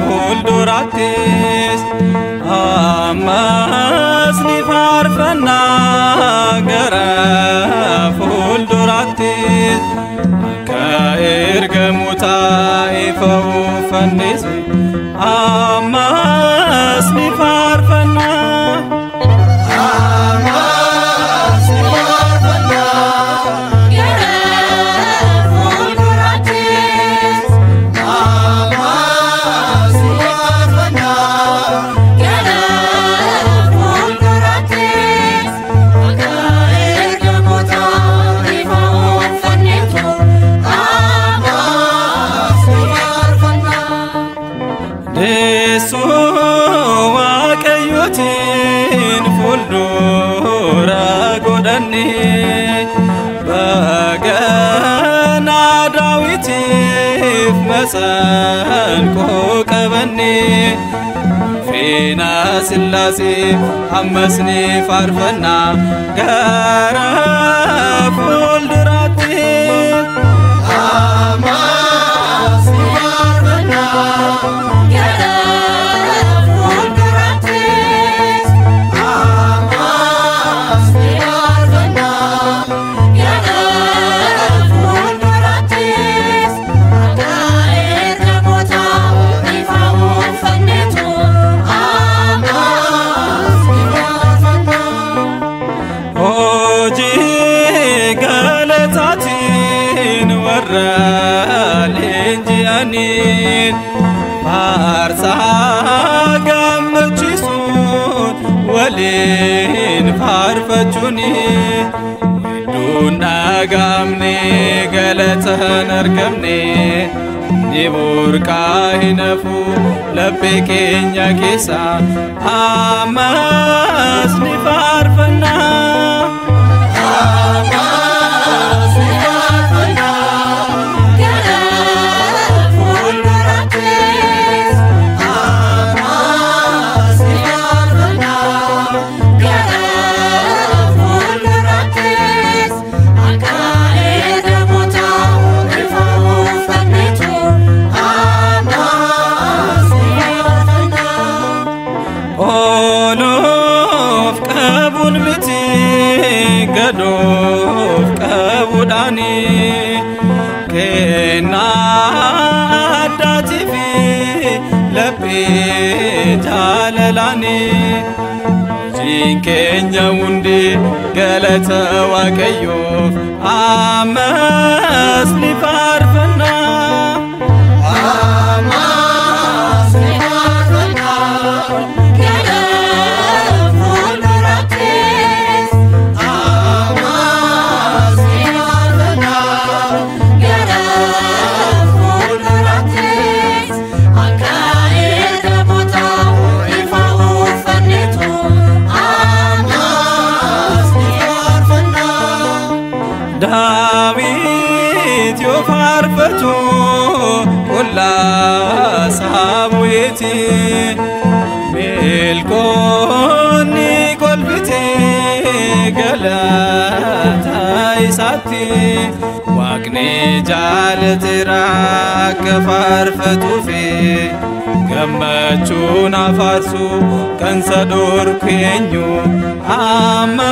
Fulduratis amas ni farfana gara fulduratis ka ergamuta ifau fannis amas ni farfana fuldura godani bagana dawitif masanqo qabani fina silasi amasni farfana gara fuldurati amasni farfana gara lenjianin farsa gamchisun walin farfachuni duna gamne galatan argamne niburqa hinafu labekenya kesa amas ni farfana gadof kabudani kena datifi labi jalalani jinkenya undi galata waqayyof amas li farfana amas li farfana David yo farfatu kulla sabueti melkoni kolbiti galata isati waqni jalatira kafarfatu fi gamachuna farsu kansador kenyu amma